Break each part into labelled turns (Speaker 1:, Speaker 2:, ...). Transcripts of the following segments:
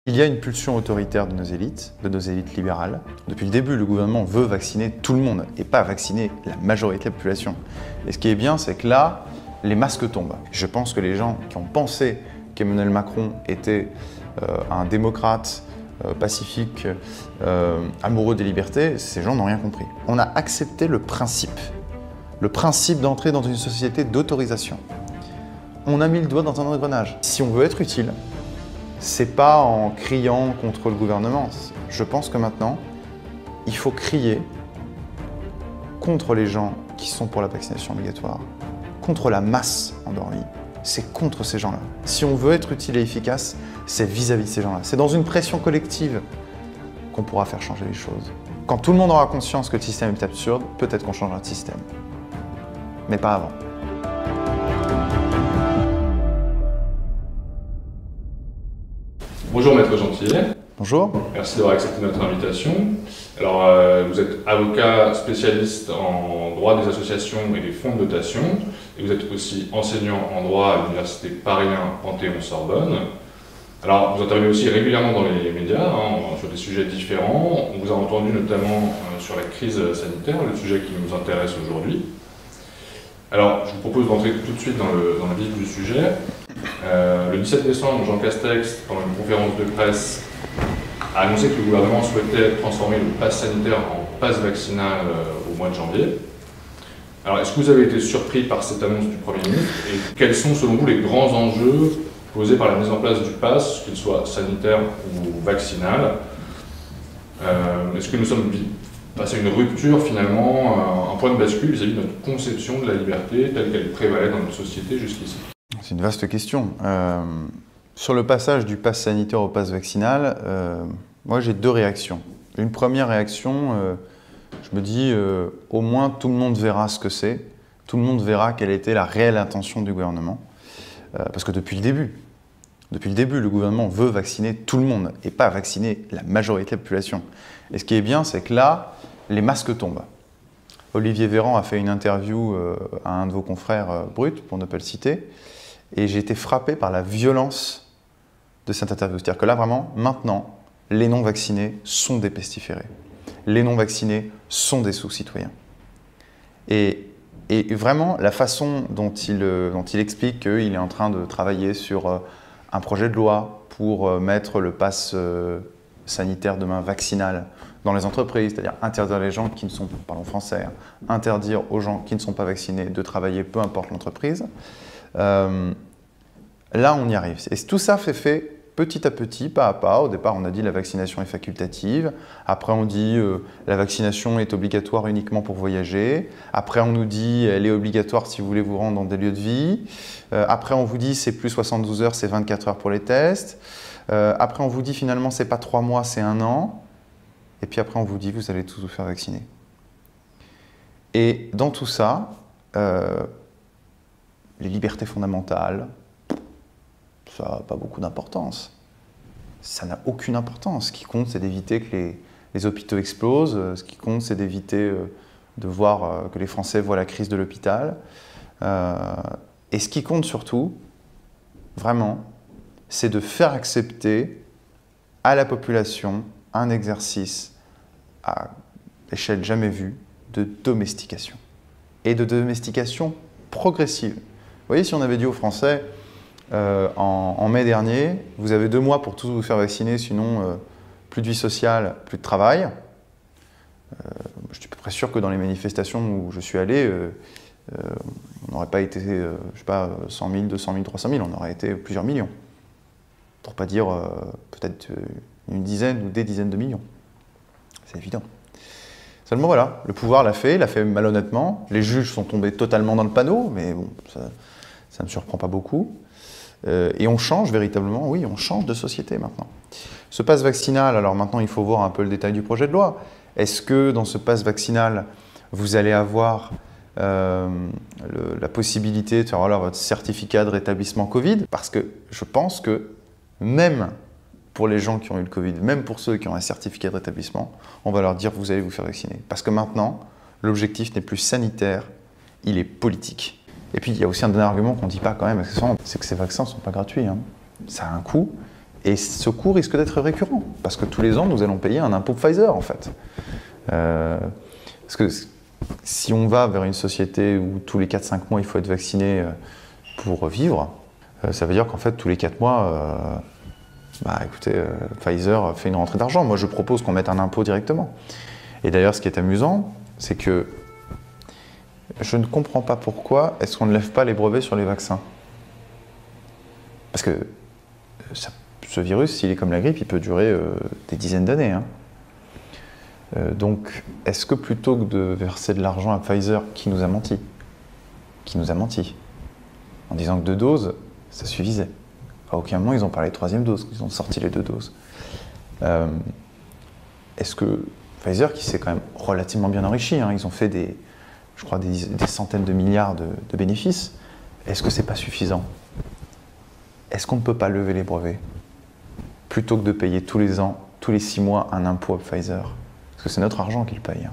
Speaker 1: Il y a une pulsion autoritaire de nos élites libérales. Depuis le début, le gouvernement veut vacciner tout le monde et pas vacciner la majorité de la population. Et ce qui est bien, c'est que là, les masques tombent. Je pense que les gens qui ont pensé qu'Emmanuel Macron était un démocrate pacifique, amoureux des libertés, ces gens n'ont rien compris. On a accepté le principe d'entrer dans une société d'autorisation. On a mis le doigt dans un engrenage. Si on veut être utile, c'est pas en criant contre le gouvernement. Je pense que maintenant, il faut crier contre les gens qui sont pour la vaccination obligatoire, contre la masse endormie. C'est contre ces gens-là. Si on veut être utile et efficace, c'est vis-à-vis de ces gens-là. C'est dans une pression collective qu'on pourra faire changer les choses. Quand tout le monde aura conscience que le système est absurde, peut-être qu'on changera de système. Mais pas avant.
Speaker 2: Bonjour Maître Gentillet.
Speaker 1: Bonjour.
Speaker 2: Merci d'avoir accepté notre invitation. Alors, vous êtes avocat spécialiste en droit des associations et des fonds de dotation, et vous êtes aussi enseignant en droit à l'université Paris 1 Panthéon-Sorbonne. Alors, vous intervenez aussi régulièrement dans les médias, sur des sujets différents. On vous a entendu notamment sur la crise sanitaire, le sujet qui nous intéresse aujourd'hui. Alors, je vous propose d'entrer tout de suite dans le vif du sujet. Le 17 décembre, Jean Castex, pendant une conférence de presse, a annoncé que le gouvernement souhaitait transformer le pass sanitaire en pass vaccinal au mois de janvier. Alors, est-ce que vous avez été surpris par cette annonce du Premier ministre et quels sont, selon vous, les grands enjeux posés par la mise en place du pass, qu'il soit sanitaire ou vaccinal? Est-ce que nous sommes passés à une rupture, finalement, un point de bascule vis-à-vis de notre conception de la liberté telle qu'elle prévalait dans notre société jusqu'ici?
Speaker 1: C'est une vaste question. Sur le passage du pass sanitaire au pass vaccinal, moi j'ai deux réactions. Une première réaction, je me dis au moins tout le monde verra ce que c'est, tout le monde verra quelle était la réelle intention du gouvernement. Parce que depuis le début, le gouvernement veut vacciner tout le monde et pas vacciner la majorité de la population. Et ce qui est bien, c'est que là, les masques tombent. Olivier Véran a fait une interview à un de vos confrères Brut, pour ne pas le citer, et j'ai été frappé par la violence de cette interview. C'est-à-dire que là, vraiment, maintenant, les non-vaccinés sont des pestiférés. Les non-vaccinés sont des sous-citoyens. Et vraiment, la façon dont il explique qu'il est en train de travailler sur un projet de loi pour mettre le pass sanitaire demain vaccinal dans les entreprises, c'est-à-dire interdire les gens qui ne sont pas, parlons français, interdire aux gens qui ne sont pas vaccinés de travailler, peu importe l'entreprise. Là, on y arrive. Et tout ça fait petit à petit, pas à pas. Au départ, on a dit la vaccination est facultative. Après, on dit la vaccination est obligatoire uniquement pour voyager. Après, on nous dit elle est obligatoire si vous voulez vous rendre dans des lieux de vie. Après, on vous dit c'est plus 72 heures, c'est 24 heures pour les tests. Après, on vous dit finalement c'est pas 3 mois, c'est 1 an. Et puis après, on vous dit vous allez tous vous faire vacciner. Et dans tout ça, les libertés fondamentales, ça n'a pas beaucoup d'importance. Ça n'a aucune importance. Ce qui compte, c'est d'éviter que les hôpitaux explosent. Ce qui compte, c'est d'éviter de voir que les Français voient la crise de l'hôpital. Et ce qui compte surtout, vraiment, c'est de faire accepter à la population un exercice à échelle jamais vue de domestication. Et de domestication progressive. Vous voyez, si on avait dit aux Français, en mai dernier, vous avez 2 mois pour tous vous faire vacciner, sinon plus de vie sociale, plus de travail. Je suis à peu près sûr que dans les manifestations où je suis allé, on n'aurait pas été, je sais pas, 100 000, 200 000, 300 000, on aurait été plusieurs millions. Pour ne pas dire peut-être une dizaine ou des dizaines de millions. C'est évident. Seulement voilà, le pouvoir l'a fait malhonnêtement. Les juges sont tombés totalement dans le panneau, mais bon, ça ne me surprend pas beaucoup. Et on change véritablement, oui, on change de société maintenant. Ce pass vaccinal, alors maintenant il faut voir un peu le détail du projet de loi. Est-ce que dans ce pass vaccinal, vous allez avoir la possibilité de faire valoir votre certificat de rétablissement Covid? Parce que je pense que même pour les gens qui ont eu le Covid, même pour ceux qui ont un certificat de rétablissement, on va leur dire vous allez vous faire vacciner. Parce que maintenant, l'objectif n'est plus sanitaire, il est politique. Et puis, il y a aussi un dernier argument qu'on ne dit pas quand même, c'est que ces vaccins ne sont pas gratuits. Ça a un coût. Et ce coût risque d'être récurrent, parce que tous les ans, nous allons payer un impôt Pfizer, en fait. Parce que si on va vers une société où tous les 4-5 mois, il faut être vacciné pour vivre, ça veut dire qu'en fait, tous les 4 mois, écoutez, Pfizer fait une rentrée d'argent. Moi, je propose qu'on mette un impôt directement. Et d'ailleurs, ce qui est amusant, c'est que je ne comprends pas pourquoi est-ce qu'on ne lève pas les brevets sur les vaccins. Parce que ce virus, s'il est comme la grippe, il peut durer des dizaines d'années. Hein. Donc, est-ce que plutôt que de verser de l'argent à Pfizer, qui nous a menti, en disant que 2 doses, ça suffisait. À aucun moment, ils ont parlé de 3e dose, ils ont sorti les 2 doses. Est-ce que Pfizer, qui s'est quand même relativement bien enrichi, hein, ils ont fait des centaines de milliards de bénéfices, est-ce que c'est pas suffisant? Est-ce qu'on ne peut pas lever les brevets plutôt que de payer tous les ans, tous les 6 mois, un impôt à Pfizer? Parce que c'est notre argent qu'ils payent. Hein.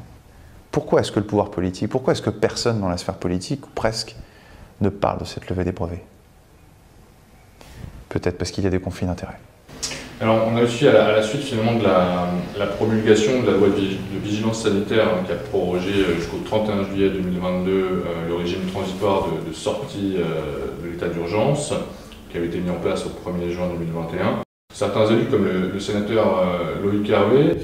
Speaker 1: Pourquoi est-ce que le pouvoir politique, pourquoi est-ce que personne dans la sphère politique, ou presque, ne parle de cette levée des brevets? Peut-être parce qu'il y a des conflits d'intérêts.
Speaker 2: Alors, on a aussi, à la suite finalement de la promulgation de la loi de vigilance sanitaire, hein, qui a prorogé jusqu'au 31 juillet 2022 le régime transitoire de sortie de l'état d'urgence, qui avait été mis en place au 1er juin 2021. Certains élus, comme le sénateur Loïc Hervé,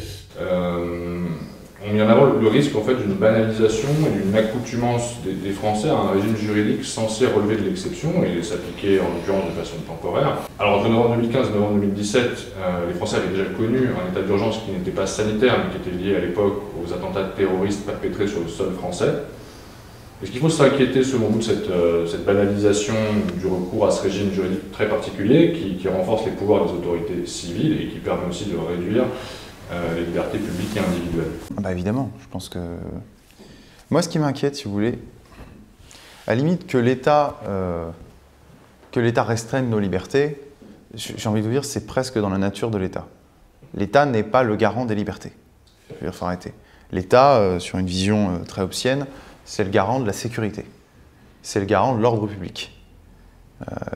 Speaker 2: ont mis en avant le risque en fait, d'une banalisation et d'une accoutumance des Français à un régime juridique censé relever de l'exception et s'appliquer en l'occurrence de façon temporaire. Alors entre novembre 2015 et novembre 2017, les Français avaient déjà connu un état d'urgence qui n'était pas sanitaire mais qui était lié à l'époque aux attentats terroristes perpétrés sur le sol français. Est-ce qu'il faut s'inquiéter selon vous de cette banalisation du recours à ce régime juridique très particulier qui renforce les pouvoirs des autorités civiles et qui permet aussi de réduire les libertés publiques et individuelles?
Speaker 1: Évidemment, je pense que... Moi, ce qui m'inquiète, si vous voulez, à la limite que l'État restreigne nos libertés, j'ai envie de vous dire, c'est presque dans la nature de l'État. L'État n'est pas le garant des libertés. Il faut arrêter. L'État, sur une vision très hobbesienne, c'est le garant de la sécurité. C'est le garant de l'ordre public.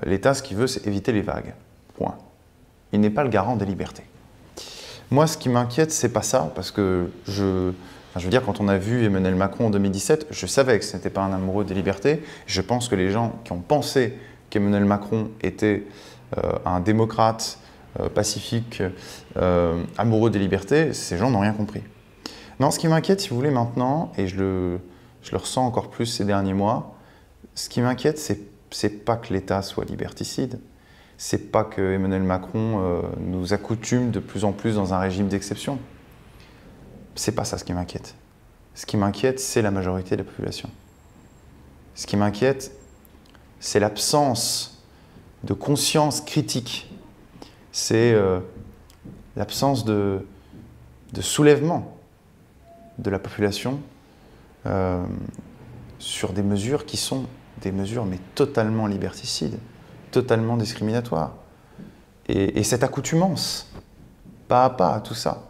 Speaker 1: L'État, ce qu'il veut, c'est éviter les vagues. Point. Il n'est pas le garant des libertés. Moi, ce qui m'inquiète, c'est pas ça, parce que je veux dire, quand on a vu Emmanuel Macron en 2017, je savais que ce n'était pas un amoureux des libertés. Je pense que les gens qui ont pensé qu'Emmanuel Macron était un démocrate pacifique, amoureux des libertés, ces gens n'ont rien compris. Non, ce qui m'inquiète, si vous voulez, maintenant, et je le ressens encore plus ces derniers mois, ce qui m'inquiète, c'est pas que l'État soit liberticide, c'est pas que Emmanuel Macron nous accoutume de plus en plus dans un régime d'exception. C'est pas ça ce qui m'inquiète. Ce qui m'inquiète, c'est la majorité de la population. Ce qui m'inquiète, c'est l'absence de conscience critique. C'est l'absence de soulèvement de la population sur des mesures qui sont des mesures mais totalement liberticides, totalement discriminatoires. Et cette accoutumance, pas à pas, à tout ça.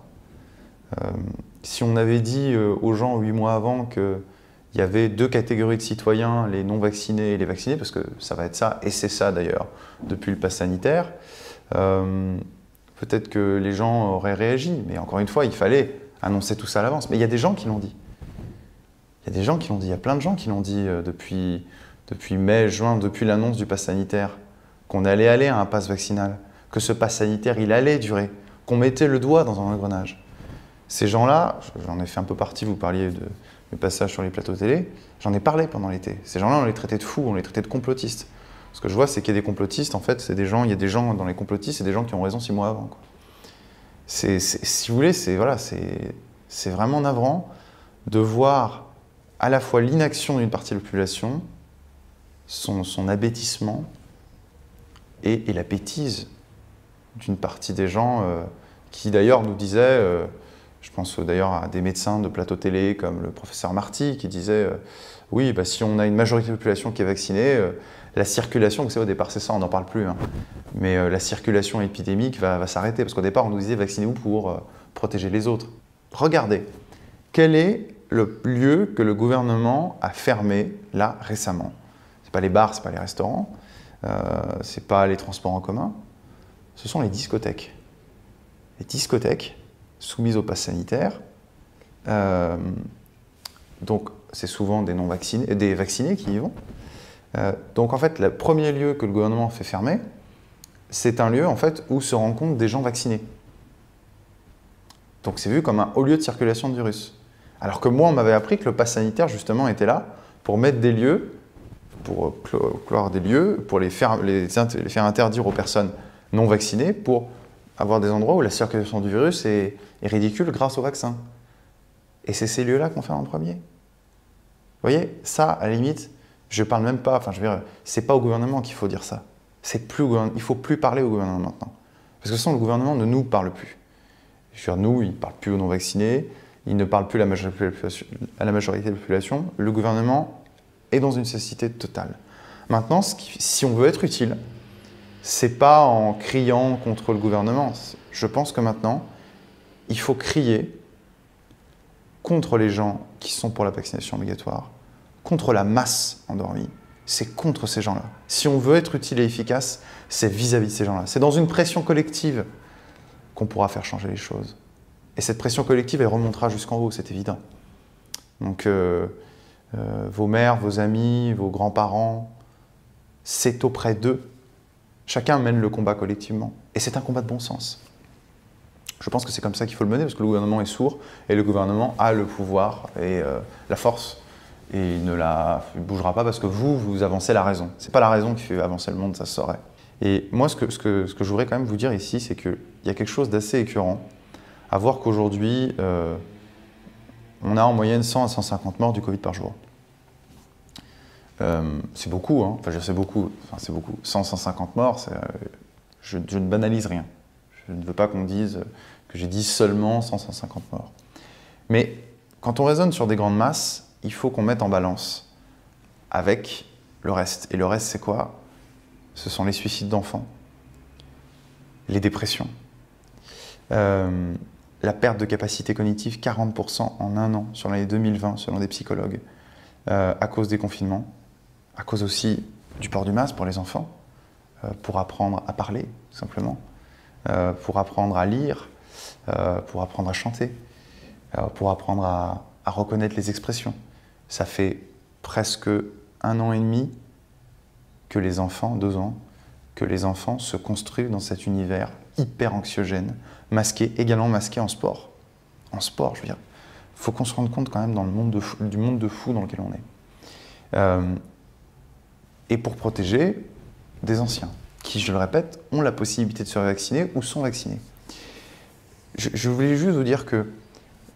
Speaker 1: Si on avait dit aux gens 8 mois avant qu'il y avait 2 catégories de citoyens, les non-vaccinés et les vaccinés, parce que ça va être ça, et c'est ça d'ailleurs, depuis le pass sanitaire, peut-être que les gens auraient réagi. Mais encore une fois, il fallait annoncer tout ça à l'avance. Mais il y a des gens qui l'ont dit. Il y a des gens qui l'ont dit, il y a plein de gens qui l'ont dit depuis mai, juin, depuis l'annonce du pass sanitaire, qu'on allait aller à un pass vaccinal, que ce pass sanitaire, il allait durer, qu'on mettait le doigt dans un engrenage. Ces gens-là, j'en ai fait un peu partie, vous parliez de mes passages sur les plateaux télé, j'en ai parlé pendant l'été. Ces gens-là, on les traitait de fous, on les traitait de complotistes. Ce que je vois, c'est qu'il y a des complotistes, en fait, il y a des gens dans les complotistes, c'est des gens qui ont raison 6 mois avant, quoi. Si vous voulez, c'est vraiment navrant de voir à la fois l'inaction d'une partie de la population, son abêtissement et la bêtise d'une partie des gens qui d'ailleurs nous disaient, je pense d'ailleurs à des médecins de plateau télé comme le professeur Marty qui disait oui, si on a une majorité de la population qui est vaccinée, la circulation, vous savez au départ c'est ça, on n'en parle plus, hein, mais la circulation épidémique va s'arrêter parce qu'au départ on nous disait vaccinez-vous pour protéger les autres. Regardez, quel est le lieu que le gouvernement a fermé là récemment? Ce n'est pas les bars, ce n'est pas les restaurants, ce n'est pas les transports en commun, ce sont les discothèques. Les discothèques soumises au pass sanitaire, donc c'est souvent des non-vaccinés, des vaccinés qui y vont. Donc en fait, le premier lieu que le gouvernement fait fermer, c'est un lieu en fait où se rencontrent des gens vaccinés. Donc c'est vu comme un haut lieu de circulation de virus. Alors que moi, on m'avait appris que le pass sanitaire justement était là pour mettre des lieux, pour clore des lieux, pour les faire interdire aux personnes non vaccinées, pour avoir des endroits où la circulation du virus est ridicule grâce au vaccin. Et c'est ces lieux-là qu'on fait en premier. Vous voyez, ça, à la limite, je parle même pas, enfin je veux dire, c'est pas au gouvernement qu'il faut dire ça. Il ne faut plus parler au gouvernement maintenant. Parce que sinon, le gouvernement ne nous parle plus. Je veux dire, nous, il ne parle plus aux non-vaccinés, il ne parle plus à la majorité de la population. Le gouvernement est dans une cécité totale. Maintenant, si on veut être utile, c'est pas en criant contre le gouvernement. Je pense que maintenant, il faut crier contre les gens qui sont pour la vaccination obligatoire, contre la masse endormie. C'est contre ces gens-là. Si on veut être utile et efficace, c'est vis-à-vis de ces gens-là. C'est dans une pression collective qu'on pourra faire changer les choses. Et cette pression collective, elle remontera jusqu'en haut, c'est évident. Donc, vos mères, vos amis, vos grands-parents, c'est auprès d'eux. Chacun mène le combat collectivement. Et c'est un combat de bon sens. Je pense que c'est comme ça qu'il faut le mener, parce que le gouvernement est sourd, et le gouvernement a le pouvoir et la force. Et il ne bougera pas parce que vous avancez la raison. Ce n'est pas la raison qui fait avancer le monde, ça se saurait. Et moi, ce que je voudrais quand même vous dire ici, c'est qu'il y a quelque chose d'assez écœurant à voir qu'aujourd'hui, on a en moyenne 100 à 150 morts du Covid par jour. C'est beaucoup, hein. Enfin, c'est beaucoup. Enfin, c'est beaucoup. 100, 150 morts, je ne banalise rien. Je ne veux pas qu'on dise que j'ai dit seulement 100, 150 morts. Mais quand on raisonne sur des grandes masses, il faut qu'on mette en balance avec le reste. Et le reste, c'est quoi? Ce sont les suicides d'enfants, les dépressions, la perte de capacité cognitive, 40% en un an sur l'année 2020, selon des psychologues, à cause des confinements, à cause aussi du port du masque pour les enfants, pour apprendre à parler, tout simplement, pour apprendre à lire, pour apprendre à chanter, pour apprendre à reconnaître les expressions. Ça fait presque 1 an et demi que les enfants, 2 ans, que les enfants se construisent dans cet univers hyper anxiogène, également masqué en sport. En sport, je veux dire. Il faut qu'on se rende compte quand même du monde de fou dans lequel on est. Et pour protéger des anciens, qui, je le répète, ont la possibilité de se vacciner ou sont vaccinés. Je voulais juste vous dire que,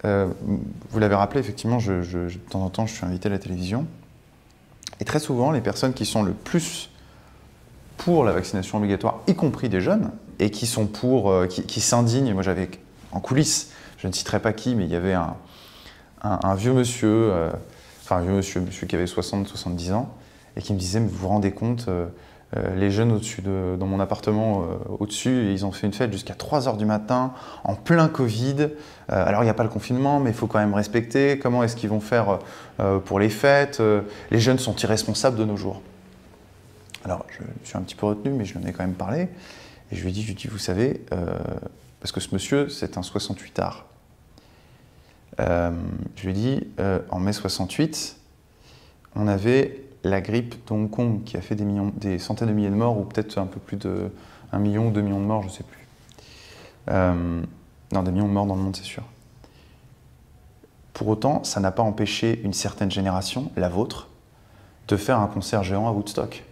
Speaker 1: vous l'avez rappelé, effectivement, de temps en temps, je suis invité à la télévision. Et très souvent, les personnes qui sont le plus pour la vaccination obligatoire, y compris des jeunes, et qui sont qui s'indignent. Moi, j'avais en coulisses, je ne citerai pas qui, mais il y avait un vieux monsieur, un monsieur qui avait 60, 70 ans, et qui me disait, mais vous vous rendez compte, les jeunes dans mon appartement au-dessus, ils ont fait une fête jusqu'à 3 h du matin, en plein Covid. Alors, il n'y a pas le confinement, mais il faut quand même respecter. Comment est-ce qu'ils vont faire pour les fêtes? Les jeunes sont irresponsables de nos jours. Alors, je suis un petit peu retenu, mais je lui en ai quand même parlé. Et je lui ai dit, vous savez, parce que ce monsieur, c'est un 68ard. Je lui ai dit, en mai 68, on avait la grippe de Hong Kong qui a fait des centaines de milliers de morts, ou peut-être un peu plus de 1 million ou 2 millions de morts, je ne sais plus. Non, des millions de morts dans le monde, c'est sûr. Pour autant, ça n'a pas empêché une certaine génération, la vôtre, de faire un concert géant à Woodstock.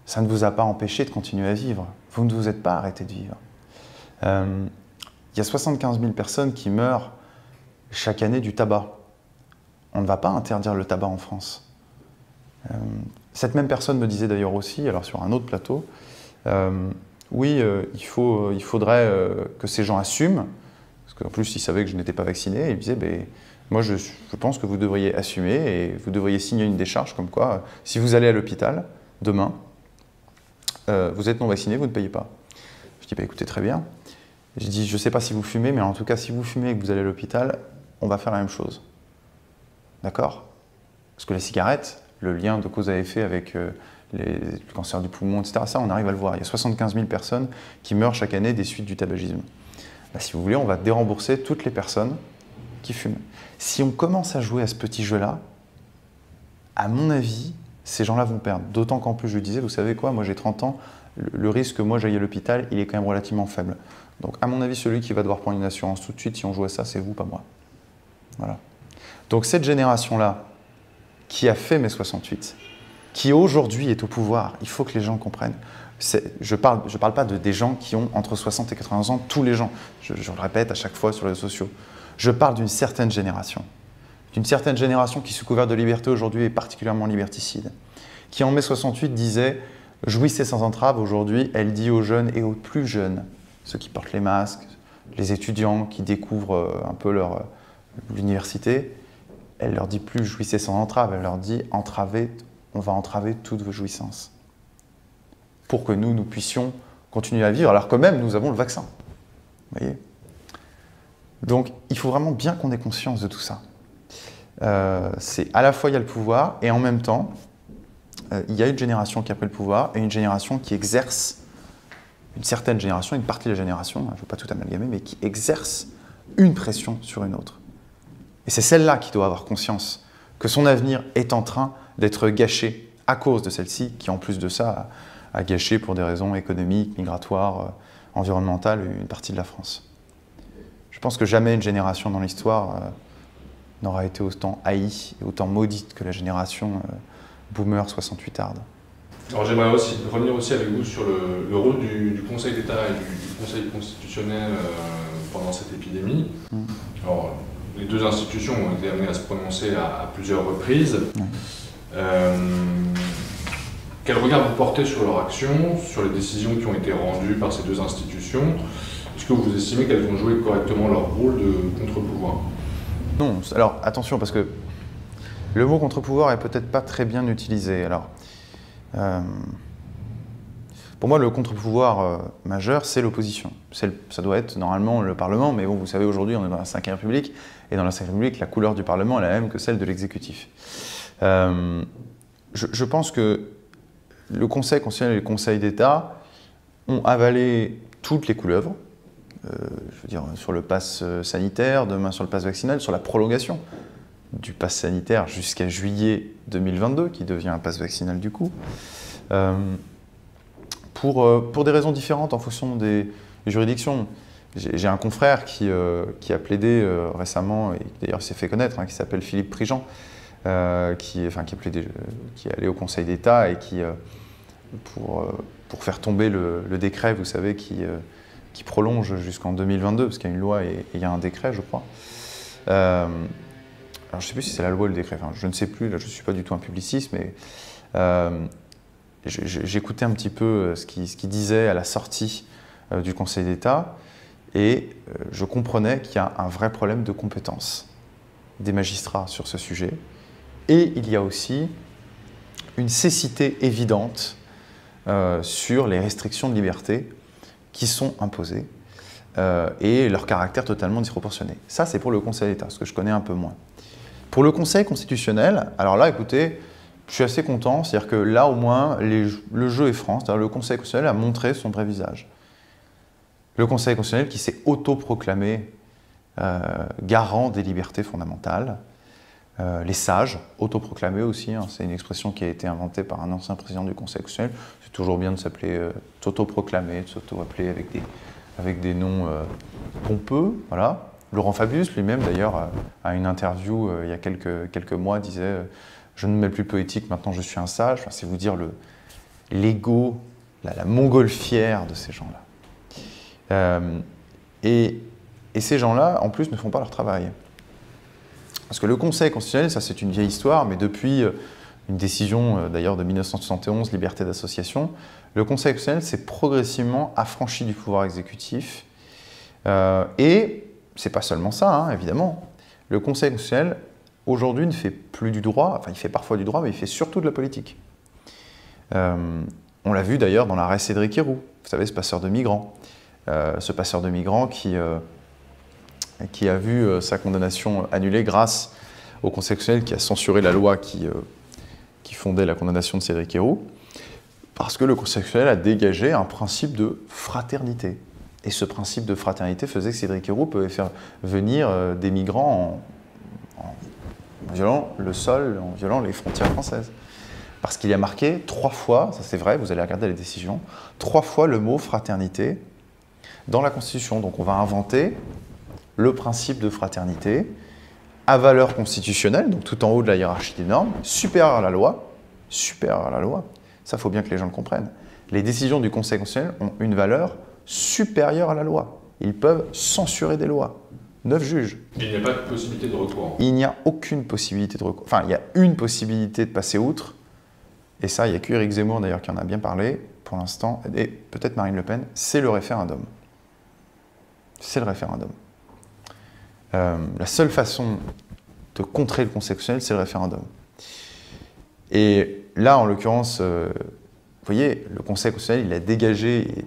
Speaker 1: Ça ne vous a pas empêché de continuer à vivre. Vous ne vous êtes pas arrêté de vivre. Il y a 75 000 personnes qui meurent chaque année du tabac. On ne va pas interdire le tabac en France. Cette même personne me disait d'ailleurs aussi, alors sur un autre plateau, oui, il faudrait que ces gens assument, parce qu'en plus il savait que je n'étais pas vacciné, et il me disait, ben, moi je pense que vous devriez assumer et vous devriez signer une décharge comme quoi, si vous allez à l'hôpital demain, vous êtes non vacciné, vous ne payez pas. Je dis, bah, écoutez, très bien. Je dis, je ne sais pas si vous fumez, mais en tout cas, si vous fumez et que vous allez à l'hôpital, on va faire la même chose. D'accord? Parce que la cigarette, le lien de cause à effet avec le cancer du poumon, etc. Ça, on arrive à le voir. Il y a 75 000 personnes qui meurent chaque année des suites du tabagisme. Bah, si vous voulez, on va dérembourser toutes les personnes qui fument. Si on commence à jouer à ce petit jeu-là, à mon avis, ces gens-là vont perdre. D'autant qu'en plus, je disais, vous savez quoi, moi j'ai 30 ans, le risque que moi j'aille à l'hôpital, il est quand même relativement faible. Donc à mon avis, celui qui va devoir prendre une assurance tout de suite, si on joue à ça, c'est vous, pas moi. Voilà. Donc cette génération-là, qui a fait mai 68, qui aujourd'hui est au pouvoir, il faut que les gens comprennent. Je parle pas des gens qui ont entre 60 et 80 ans, tous les gens. Je le répète à chaque fois sur les réseaux sociaux. Je parle d'une certaine génération. D'une certaine génération qui, sous couvert de liberté, aujourd'hui est particulièrement liberticide. Qui en mai 68 disait « Jouissez sans entrave », aujourd'hui elle dit aux jeunes et aux plus jeunes, ceux qui portent les masques, les étudiants qui découvrent un peu l'université, elle leur dit plus « Jouissez sans entrave », elle leur dit « Entravez, on va entraver toutes vos jouissances » pour que nous puissions continuer à vivre alors que même nous avons le vaccin. Vous voyez ? Donc il faut vraiment bien qu'on ait conscience de tout ça. C'est à la fois il y a le pouvoir et en même temps il y a une génération qui a pris le pouvoir et une génération qui exerce, une certaine génération, une partie de la génération, je ne veux pas tout amalgamer, mais qui exerce une pression sur une autre. Et c'est celle-là qui doit avoir conscience que son avenir est en train d'être gâché à cause de celle-ci, qui en plus de ça a gâché pour des raisons économiques, migratoires, environnementales une partie de la France. Je pense que jamais une génération dans l'histoire n'aura été autant haïe et autant maudite que la génération boomer 68arde.
Speaker 2: Alors j'aimerais aussi revenir aussi avec vous sur le rôle du Conseil d'État et du Conseil constitutionnel pendant cette épidémie. Alors, les deux institutions ont été amenées à se prononcer à plusieurs reprises. Quel regard vous portez sur leur action, sur les décisions qui ont été rendues par ces deux institutions? Est-ce que vous estimez qu'elles ont joué correctement leur rôle de contre-pouvoir?
Speaker 1: Non, alors attention, parce que le mot contre-pouvoir est peut-être pas très bien utilisé. Alors, pour moi, le contre-pouvoir majeur, c'est l'opposition. Ça doit être normalement le Parlement, mais bon, vous savez, aujourd'hui, on est dans la Ve République, et dans la Ve République, la couleur du Parlement est la même que celle de l'exécutif. Je pense que le Conseil constitutionnel et le Conseil d'État ont avalé toutes les couleuvres, je veux dire, sur le pass sanitaire, demain sur le pass vaccinal, sur la prolongation du pass sanitaire jusqu'à juillet 2022, qui devient un pass vaccinal du coup, pour des raisons différentes en fonction des juridictions. J'ai un confrère qui a plaidé récemment, et d'ailleurs s'est fait connaître, qui s'appelle Philippe Prigent, qui est allé au Conseil d'État et qui, pour faire tomber le décret, vous savez, qui prolonge jusqu'en 2022, parce qu'il y a une loi et il y a un décret, je crois. Alors, je ne sais plus si c'est la loi ou le décret, enfin, je ne sais plus, là je ne suis pas du tout un publiciste, mais j'écoutais un petit peu ce qu'il disait à la sortie du Conseil d'État, et je comprenais qu'il y a un vrai problème de compétence des magistrats sur ce sujet, et il y a aussi une cécité évidente sur les restrictions de liberté qui sont imposées et leur caractère totalement disproportionné. Ça, c'est pour le Conseil d'État, ce que je connais un peu moins. Pour le Conseil constitutionnel, alors là, écoutez, je suis assez content, c'est-à-dire que là, au moins, le jeu est franc, c'est-à-dire le Conseil constitutionnel a montré son vrai visage. Le Conseil constitutionnel qui s'est autoproclamé garant des libertés fondamentales, les sages, autoproclamés aussi, c'est une expression qui a été inventée par un ancien président du Conseil constitutionnel, c'est toujours bien de s'appeler, s'autoproclamer, de s'auto-appeler avec des noms pompeux, voilà. Laurent Fabius lui-même, d'ailleurs, à une interview il y a quelques mois, disait « Je ne m'appelle plus poétique, maintenant je suis un sage ». Enfin, c'est vous dire l'ego, la montgolfière de ces gens-là. Et ces gens-là, en plus, ne font pas leur travail. Parce que le Conseil constitutionnel, ça c'est une vieille histoire, mais depuis une décision d'ailleurs de 1971, liberté d'association, le Conseil constitutionnel s'est progressivement affranchi du pouvoir exécutif. Et c'est pas seulement ça, évidemment. Le Conseil constitutionnel, aujourd'hui, ne fait plus du droit, enfin il fait parfois du droit, mais il fait surtout de la politique. On l'a vu d'ailleurs dans l'arrêt Cédric Herrou, vous savez, ce passeur de migrants. Ce passeur de migrants qui a vu sa condamnation annulée grâce au Conseil constitutionnel qui a censuré la loi qui fondait la condamnation de Cédric Herrou. Parce que le Conseil constitutionnel a dégagé un principe de fraternité. Et ce principe de fraternité faisait que Cédric Herrou pouvait faire venir des migrants en violant le sol, en violant les frontières françaises. Parce qu'il y a marqué 3 fois, ça c'est vrai, vous allez regarder les décisions, 3 fois le mot fraternité dans la Constitution. Donc on va inventer le principe de fraternité à valeur constitutionnelle, donc tout en haut de la hiérarchie des normes, supérieur à la loi, supérieur à la loi. Ça, il faut bien que les gens le comprennent. Les décisions du Conseil constitutionnel ont une valeur supérieure à la loi. Ils peuvent censurer des lois. 9 juges.
Speaker 2: Et il n'y a pas de possibilité de recours.
Speaker 1: Il n'y a aucune possibilité de recours. Enfin, il y a une possibilité de passer outre. Et ça, il n'y a qu'Éric Zemmour d'ailleurs qui en a bien parlé pour l'instant, et peut-être Marine Le Pen, c'est le référendum. C'est le référendum. La seule façon de contrer le Conseil constitutionnel, c'est le référendum. Et là, en l'occurrence, vous voyez, le Conseil constitutionnel, il a dégagé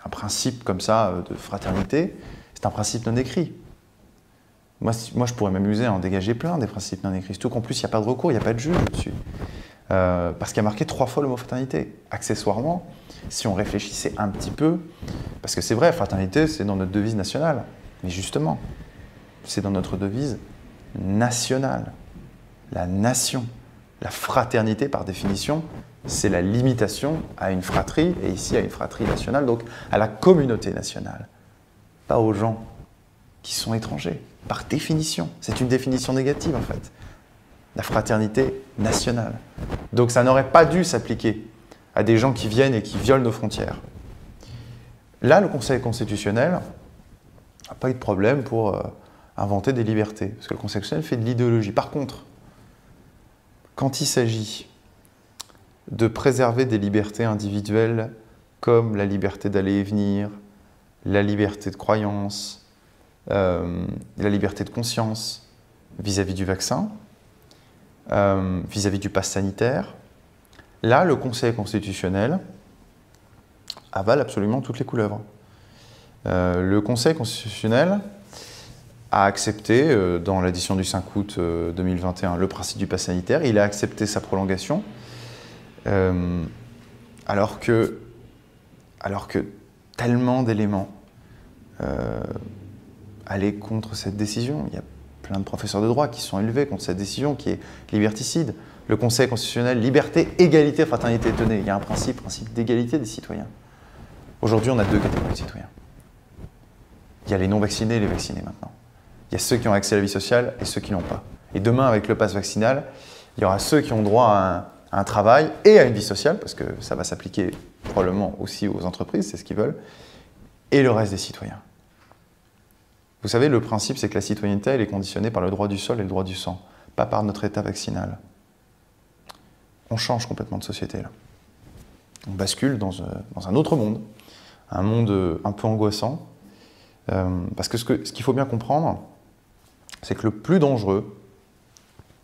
Speaker 1: un principe comme ça de fraternité. C'est un principe non écrit. Moi, je pourrais m'amuser à en dégager plein des principes non écrits. Surtout qu'en plus, il n'y a pas de recours, il n'y a pas de juge dessus. Parce qu'il y a marqué 3 fois le mot fraternité. Accessoirement, si on réfléchissait un petit peu, parce que c'est vrai, fraternité, c'est dans notre devise nationale. Mais justement, c'est dans notre devise nationale. La nation. La fraternité, par définition, c'est la limitation à une fratrie, et ici à une fratrie nationale, donc à la communauté nationale. Pas aux gens qui sont étrangers, par définition. C'est une définition négative, en fait. La fraternité nationale. Donc ça n'aurait pas dû s'appliquer à des gens qui viennent et qui violent nos frontières. Là, le Conseil constitutionnel n'a pas eu de problème pour inventer des libertés, parce que le Conseil constitutionnel fait de l'idéologie. Par contre, quand il s'agit de préserver des libertés individuelles comme la liberté d'aller et venir, la liberté de croyance, la liberté de conscience vis-à-vis du vaccin, vis-à-vis du pass sanitaire, là, le Conseil constitutionnel avale absolument toutes les couleuvres. Le Conseil constitutionnel a accepté, dans l'édition du 5 août 2021, le principe du pass sanitaire. Il a accepté sa prolongation, alors que tellement d'éléments allaient contre cette décision. Il y a plein de professeurs de droit qui sont élevés contre cette décision qui est liberticide. Le Conseil constitutionnel, liberté, égalité, fraternité. Tenez, il y a un principe d'égalité des citoyens. Aujourd'hui, on a 2 catégories de citoyens. Il y a les non-vaccinés et les vaccinés maintenant. Il y a ceux qui ont accès à la vie sociale et ceux qui n'ont pas. Et demain, avec le pass vaccinal, il y aura ceux qui ont droit à un travail et à une vie sociale, parce que ça va s'appliquer probablement aussi aux entreprises, c'est ce qu'ils veulent, et le reste des citoyens. Vous savez, le principe, c'est que la citoyenneté, elle est conditionnée par le droit du sol et le droit du sang, pas par notre état vaccinal. On change complètement de société, là. On bascule dans un autre monde, un monde un peu angoissant, parce que ce qu'il faut bien comprendre, c'est que le plus dangereux,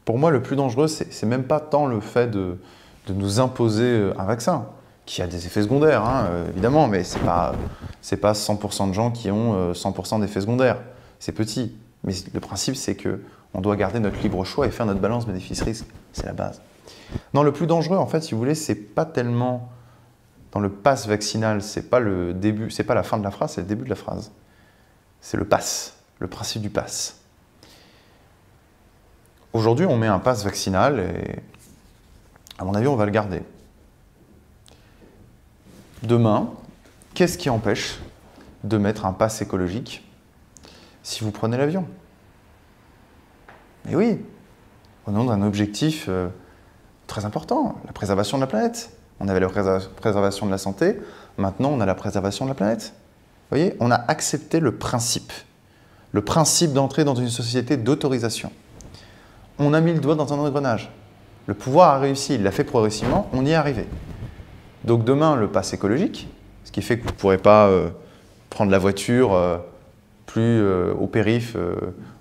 Speaker 1: pour moi, le plus dangereux, c'est même pas tant le fait de nous imposer un vaccin, qui a des effets secondaires, hein, évidemment, mais c'est pas 100% de gens qui ont 100% d'effets secondaires. C'est petit. Mais le principe, c'est qu'on doit garder notre libre choix et faire notre balance bénéfice-risque. C'est la base. Non, le plus dangereux, en fait, si vous voulez, c'est pas tellement dans le pass vaccinal, c'est pas le début, c'est pas la fin de la phrase, c'est le début de la phrase. C'est le pass, le principe du pass. Aujourd'hui, on met un pass vaccinal et, à mon avis, on va le garder. Demain, qu'est-ce qui empêche de mettre un pass écologique si vous prenez l'avion? Mais oui, au nom d'un objectif très important, la préservation de la planète. On avait la préservation de la santé, maintenant on a la préservation de la planète. Vous voyez, on a accepté le principe d'entrer dans une société d'autorisation. On a mis le doigt dans un engrenage. Le pouvoir a réussi, il l'a fait progressivement, on y est arrivé. Donc demain, le pass écologique, ce qui fait que vous ne pourrez pas prendre la voiture plus au périph'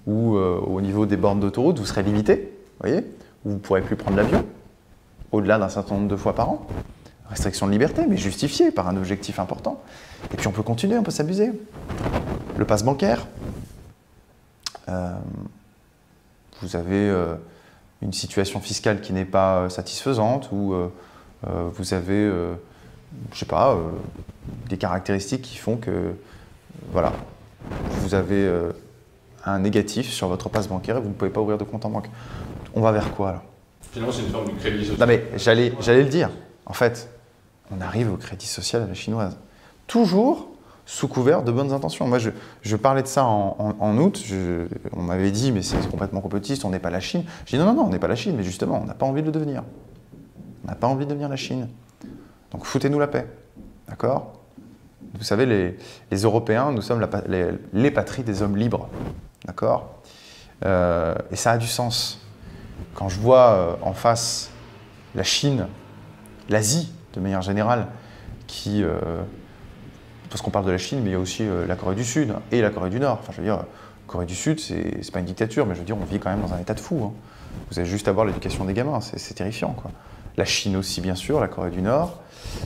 Speaker 1: ou au niveau des bornes d'autoroute, vous serez limité, vous voyez, vous ne pourrez plus prendre l'avion, au-delà d'un certain nombre de fois par an. Restriction de liberté, mais justifiée par un objectif important. Et puis on peut continuer, on peut s'amuser. Le pass bancaire, vous avez une situation fiscale qui n'est pas satisfaisante ou vous avez, je sais pas, des caractéristiques qui font que, voilà, vous avez un négatif sur votre passe bancaire et vous ne pouvez pas ouvrir de compte en banque. On va vers quoi alors?
Speaker 2: Finalement, c'est une forme de crédit social.
Speaker 1: Non mais j'allais le dire. En fait, on arrive au crédit social à la chinoise. Toujours sous couvert de bonnes intentions. Moi, je parlais de ça en août. On m'avait dit, mais c'est complètement complotiste, on n'est pas la Chine. J'ai dit, non, on n'est pas la Chine, mais justement, on n'a pas envie de le devenir. On n'a pas envie de devenir la Chine. Donc, foutez-nous la paix. D'accord? Vous savez, les Européens, nous sommes les patries des hommes libres. D'accord? Et ça a du sens. Quand je vois en face la Chine, l'Asie, de manière générale, qui... parce qu'on parle de la Chine, mais il y a aussi la Corée du Sud et la Corée du Nord. Enfin, je veux dire, Corée du Sud, c'est pas une dictature, mais je veux dire, on vit quand même dans un état de fou. Hein. Vous avez juste à voir l'éducation des gamins, c'est terrifiant, quoi. La Chine aussi, bien sûr, la Corée du Nord,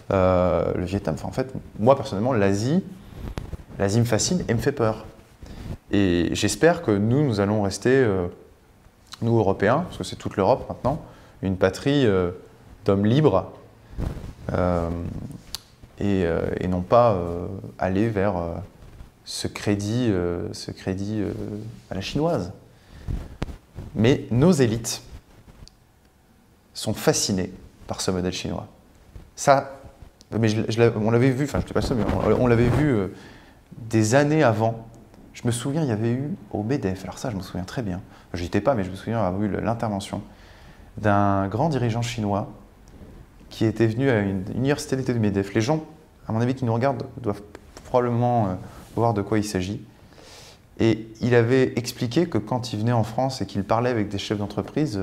Speaker 1: le Vietnam. Enfin, en fait, moi, personnellement, l'Asie me fascine et me fait peur. Et j'espère que nous allons rester, nous, Européens, parce que c'est toute l'Europe maintenant, une patrie d'hommes libres, et non pas aller vers ce crédit à la chinoise. Mais nos élites sont fascinées par ce modèle chinois. Ça, mais on l'avait vu, enfin je ne dis pas ça, mais on l'avait vu des années avant. Je me souviens, il y avait eu au MEDEF, alors ça je me souviens très bien, je n'y étais pas, mais je me souviens avoir eu l'intervention d'un grand dirigeant chinois qui était venu à une université d'été du MEDEF. Les gens, à mon avis, qui nous regardent, doivent probablement voir de quoi il s'agit. Et il avait expliqué que quand il venait en France et qu'il parlait avec des chefs d'entreprise,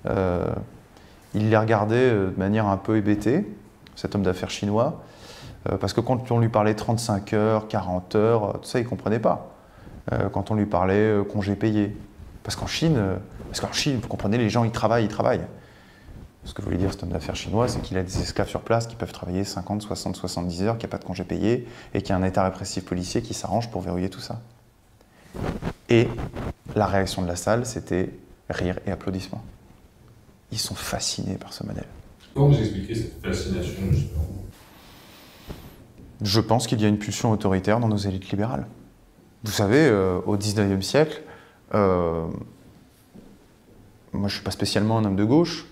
Speaker 1: il les regardait de manière un peu hébétée, cet homme d'affaires chinois, parce que quand on lui parlait 35 heures, 40 heures, tout ça, il ne comprenait pas. Quand on lui parlait congés payés. Parce qu'en Chine, vous comprenez, les gens, ils travaillent. Ce que voulait dire cet homme d'affaires chinois, c'est qu'il a des esclaves sur place qui peuvent travailler 50, 60, 70 heures, qu'il n'y a pas de congés payés, et qu'il y a un état répressif policier qui s'arrange pour verrouiller tout ça. Et la réaction de la salle, c'était rire et applaudissements. Ils sont fascinés par ce modèle.
Speaker 2: Comment vous expliquez cette fascination, justement?
Speaker 1: Je pense qu'il y a une pulsion autoritaire dans nos élites libérales. Vous savez, au XIXe siècle, moi je ne suis pas spécialement un homme de gauche,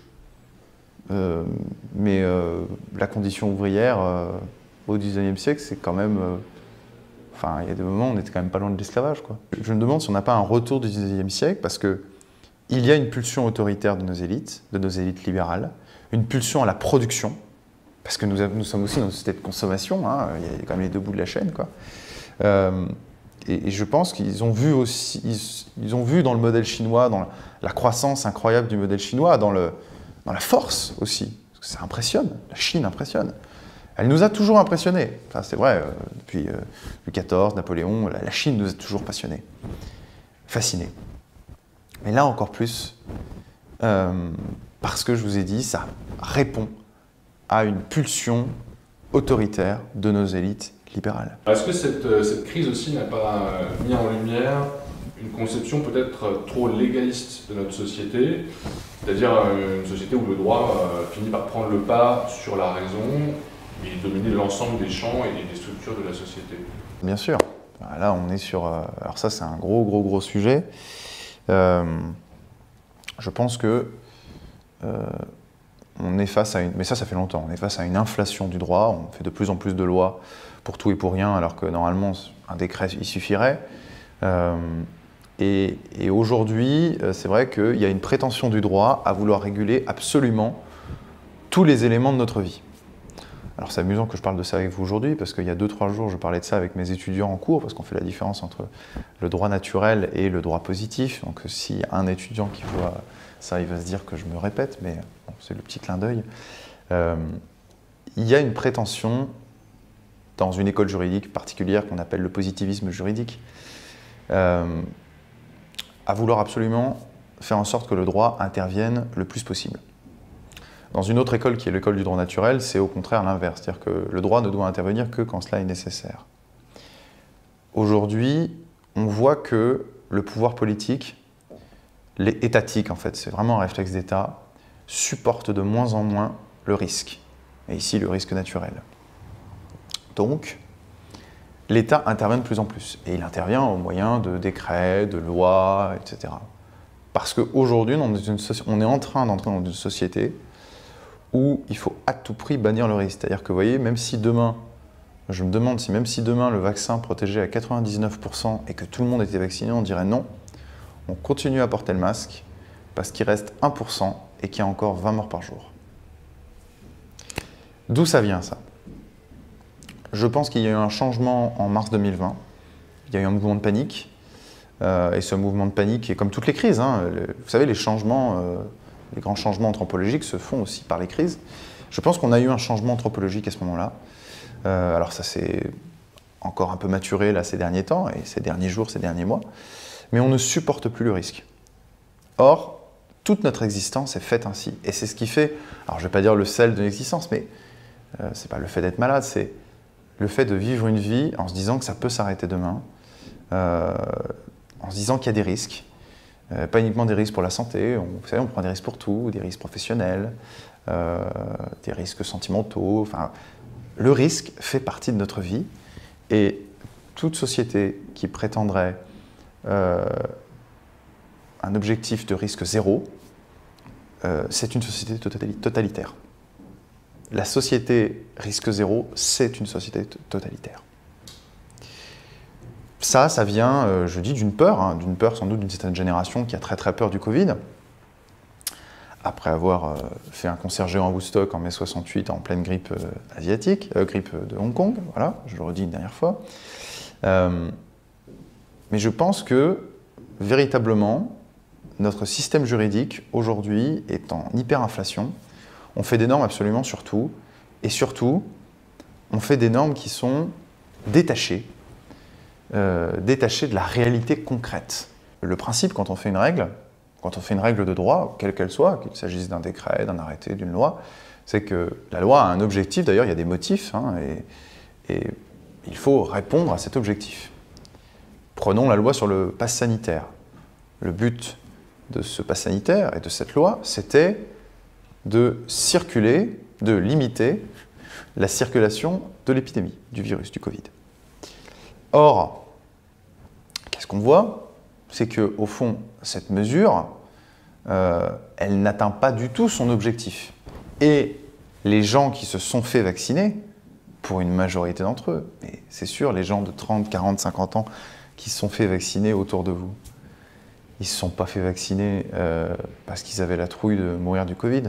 Speaker 1: mais la condition ouvrière au XIXe siècle, c'est quand même... Enfin, il y a des moments où on était quand même pas loin de l'esclavage, quoi. Je me demande si on n'a pas un retour du XIXe siècle, parce qu'il y a une pulsion autoritaire de nos élites libérales, une pulsion à la production, parce que nous sommes aussi dans une société de consommation, hein, il y a quand même les deux bouts de la chaîne, quoi. Et je pense qu'ils ont vu aussi, ils ont vu dans le modèle chinois, dans la croissance incroyable du modèle chinois, dans la force aussi, parce que ça impressionne, la Chine impressionne. Elle nous a toujours impressionnés, enfin, c'est vrai, depuis Louis XIV, Napoléon, la Chine nous a toujours passionnés, fascinés. Mais là encore plus, parce que je vous ai dit, ça répond à une pulsion autoritaire de nos élites libérales.
Speaker 2: Est-ce que cette crise aussi n'a pas mis en lumière une conception peut-être trop légaliste de notre société, c'est-à-dire une société où le droit finit par prendre le pas sur la raison et dominer l'ensemble des champs et des structures de la société?
Speaker 1: Bien sûr. Là, on est sur... alors ça, c'est un gros sujet. Je pense que on est face à une... Mais ça fait longtemps. On est face à une inflation du droit. On fait de plus en plus de lois pour tout et pour rien, alors que normalement, un décret, il suffirait. Et aujourd'hui, c'est vrai qu'il y a une prétention du droit à vouloir réguler absolument tous les éléments de notre vie. Alors c'est amusant que je parle de ça avec vous aujourd'hui, parce qu'il y a 2-3 jours, je parlais de ça avec mes étudiants en cours, parce qu'on fait la différence entre le droit naturel et le droit positif. Donc s'il y a un étudiant qui voit ça, il va se dire que je me répète, mais bon, c'est le petit clin d'œil. Il y a une prétention dans une école juridique particulière qu'on appelle le positivisme juridique, à vouloir absolument faire en sorte que le droit intervienne le plus possible. Dans une autre école qui est l'école du droit naturel, c'est au contraire l'inverse, c'est-à-dire que le droit ne doit intervenir que quand cela est nécessaire. Aujourd'hui, on voit que le pouvoir politique, étatique en fait, c'est vraiment un réflexe d'État, supporte de moins en moins le risque. et ici le risque naturel. Donc, l'État intervient de plus en plus, et il intervient au moyen de décrets, de lois, etc. Parce qu'aujourd'hui, on est en train d'entrer dans une société où il faut à tout prix bannir le risque. C'est-à-dire que, vous voyez, même si demain, je me demande si même si demain le vaccin protégeait à 99% et que tout le monde était vacciné, on dirait non, on continue à porter le masque parce qu'il reste 1% et qu'il y a encore 20 morts par jour. D'où ça vient, ça? Je pense qu'il y a eu un changement en mars 2020. Il y a eu un mouvement de panique. Et ce mouvement de panique est comme toutes les crises. Vous savez, les grands changements anthropologiques se font aussi par les crises. Je pense qu'on a eu un changement anthropologique à ce moment-là. Alors ça s'est encore un peu maturé là, ces derniers temps, et ces derniers jours, ces derniers mois. Mais on ne supporte plus le risque. Or, toute notre existence est faite ainsi. Et c'est ce qui fait, alors je ne vais pas dire le sel de l'existence, mais ce n'est pas le fait d'être malade, c'est le fait de vivre une vie en se disant que ça peut s'arrêter demain, en se disant qu'il y a des risques, pas uniquement des risques pour la santé, vous savez, on prend des risques pour tout, des risques professionnels, des risques sentimentaux, enfin, le risque fait partie de notre vie, et toute société qui prétendrait un objectif de risque zéro, c'est une société totalitaire. La société risque zéro, c'est une société totalitaire. Ça vient, je dis, d'une peur sans doute d'une certaine génération qui a très peur du Covid. Après avoir fait un concert géant à Woodstock en mai 68 en pleine grippe asiatique, grippe de Hong Kong, voilà, je le redis une dernière fois. Mais je pense que, véritablement, notre système juridique, aujourd'hui, est en hyperinflation. On fait des normes absolument sur tout, et surtout, on fait des normes qui sont détachées de la réalité concrète. Le principe, quand on fait une règle de droit, quelle qu'elle soit, qu'il s'agisse d'un décret, d'un arrêté, d'une loi, c'est que la loi a un objectif, d'ailleurs il y a des motifs, et il faut répondre à cet objectif. Prenons la loi sur le pass sanitaire. Le but de ce pass sanitaire et de cette loi, c'était de circuler, de limiter la circulation de l'épidémie, du virus, du Covid. Or, qu'est-ce qu'on voit? C'est qu'au fond, cette mesure, elle n'atteint pas du tout son objectif. Et les gens qui se sont fait vacciner, pour une majorité d'entre eux, et c'est sûr, les gens de 30, 40, 50 ans qui se sont fait vacciner autour de vous, ils ne se sont pas fait vacciner parce qu'ils avaient la trouille de mourir du Covid.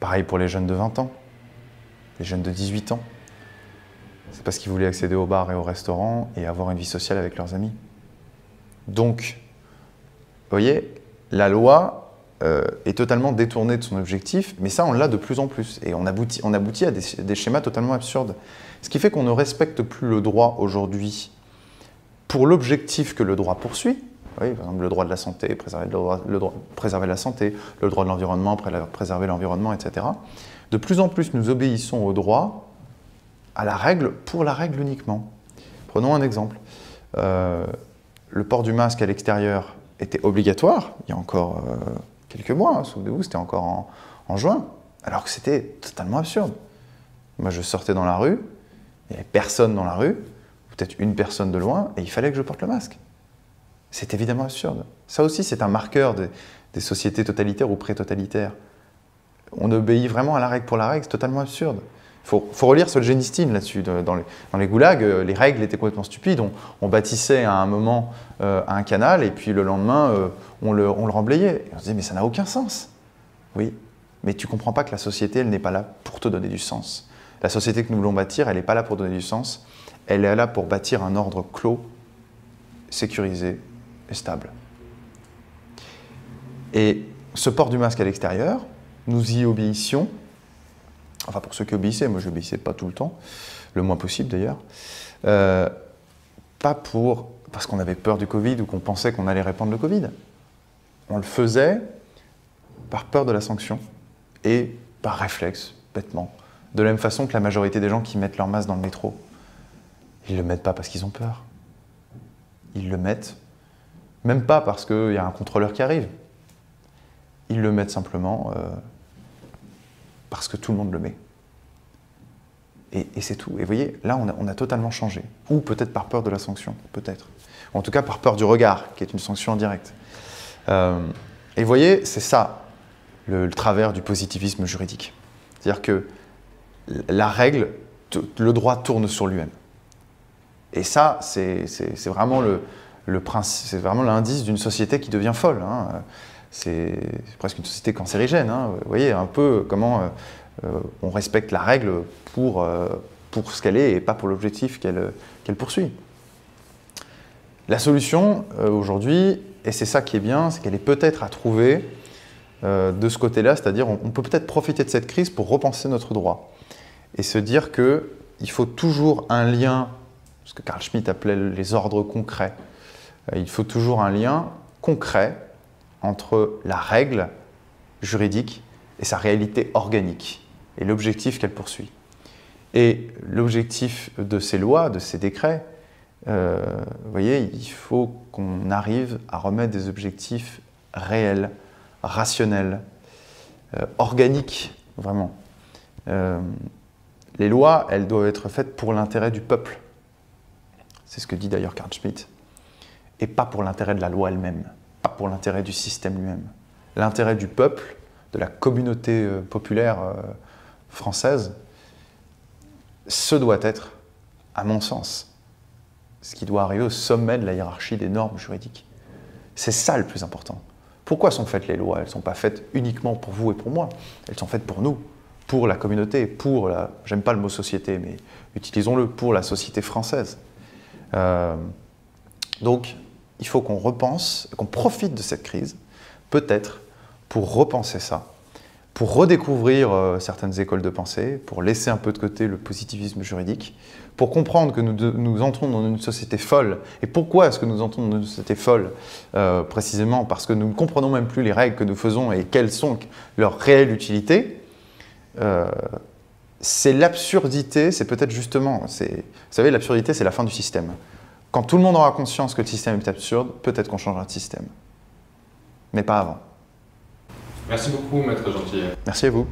Speaker 1: Pareil pour les jeunes de 20 ans, les jeunes de 18 ans. C'est parce qu'ils voulaient accéder aux bars et aux restaurants et avoir une vie sociale avec leurs amis. Donc, vous voyez, la loi est totalement détournée de son objectif, mais ça, on l'a de plus en plus. Et on aboutit à des schémas totalement absurdes. Ce qui fait qu'on ne respecte plus le droit aujourd'hui pour l'objectif que le droit poursuit. Oui, par exemple, le droit de la santé, préserver la santé, le droit de l'environnement, préserver l'environnement, etc. De plus en plus, nous obéissons au droit, à la règle, pour la règle uniquement. Prenons un exemple. Le port du masque à l'extérieur était obligatoire, il y a encore quelques mois, souvenez-vous, c'était encore en juin, alors que c'était totalement absurde. Moi, je sortais dans la rue, il n'y avait personne dans la rue, peut-être une personne de loin, et il fallait que je porte le masque. C'est évidemment absurde. Ça aussi, c'est un marqueur des sociétés totalitaires ou pré-totalitaires. On obéit vraiment à la règle pour la règle, c'est totalement absurde. Il faut relire Solzhenitsyn là-dessus. Dans les goulags, les règles étaient complètement stupides. On bâtissait à un moment un canal et puis le lendemain, on le remblayait. Et on se disait, mais ça n'a aucun sens. Oui, mais tu ne comprends pas que la société, elle n'est pas là pour te donner du sens. La société que nous voulons bâtir, elle n'est pas là pour donner du sens. Elle est là pour bâtir un ordre clos, sécurisé et stable. Et ce port du masque à l'extérieur, nous y obéissions. Enfin, pour ceux qui obéissaient, moi je n'obéissais pas tout le temps, le moins possible d'ailleurs, pas parce qu'on avait peur du Covid ou qu'on pensait qu'on allait répandre le Covid. On le faisait par peur de la sanction et par réflexe, bêtement. De la même façon que la majorité des gens qui mettent leur masque dans le métro, ils ne le mettent pas parce qu'ils ont peur. Ils le mettent, même pas parce qu'il y a un contrôleur qui arrive. Ils le mettent simplement parce que tout le monde le met. Et c'est tout. Et vous voyez, là, on a totalement changé. Ou peut-être par peur de la sanction, peut-être. Ou en tout cas par peur du regard, qui est une sanction indirecte. Et vous voyez, c'est ça, le travers du positivisme juridique. C'est-à-dire que la règle, le droit tourne sur lui-même. Et ça, c'est vraiment c'est vraiment l'indice d'une société qui devient folle. Hein. C'est presque une société cancérigène. Hein. Vous voyez un peu comment on respecte la règle pour ce qu'elle est et pas pour l'objectif qu'elle poursuit. La solution aujourd'hui, et c'est ça qui est bien, c'est qu'elle est peut-être à trouver de ce côté-là, c'est-à-dire on peut peut-être profiter de cette crise pour repenser notre droit et se dire qu'il faut toujours un lien, ce que Carl Schmitt appelait les ordres concrets, il faut toujours un lien concret entre la règle juridique et sa réalité organique et l'objectif qu'elle poursuit. Et l'objectif de ces lois, de ces décrets, vous voyez, il faut qu'on arrive à remettre des objectifs réels, rationnels, organiques, vraiment. Les lois, elles doivent être faites pour l'intérêt du peuple. C'est ce que dit d'ailleurs Carl Schmitt. Et pas pour l'intérêt de la loi elle-même, pas pour l'intérêt du système lui-même. L'intérêt du peuple, de la communauté populaire française, ce doit être, à mon sens, ce qui doit arriver au sommet de la hiérarchie des normes juridiques. C'est ça le plus important. Pourquoi sont faites les lois? Elles ne sont pas faites uniquement pour vous et pour moi. Elles sont faites pour nous, pour la communauté, pour la... J'aime pas le mot société, mais utilisons-le, pour la société française. Donc, il faut qu'on repense, qu'on profite de cette crise, peut-être, pour repenser ça, pour redécouvrir certaines écoles de pensée, pour laisser un peu de côté le positivisme juridique, pour comprendre que nous entrons dans une société folle. Et pourquoi est-ce que nous entrons dans une société folle? Précisément parce que nous ne comprenons même plus les règles que nous faisons et quelles sont leurs réelles utilités. C'est l'absurdité, c'est peut-être justement, vous savez, l'absurdité, c'est la fin du système. Quand tout le monde aura conscience que le système est absurde, peut-être qu'on changera de système. Mais pas avant.
Speaker 2: Merci beaucoup, Maître Gentillet.
Speaker 1: Merci à vous.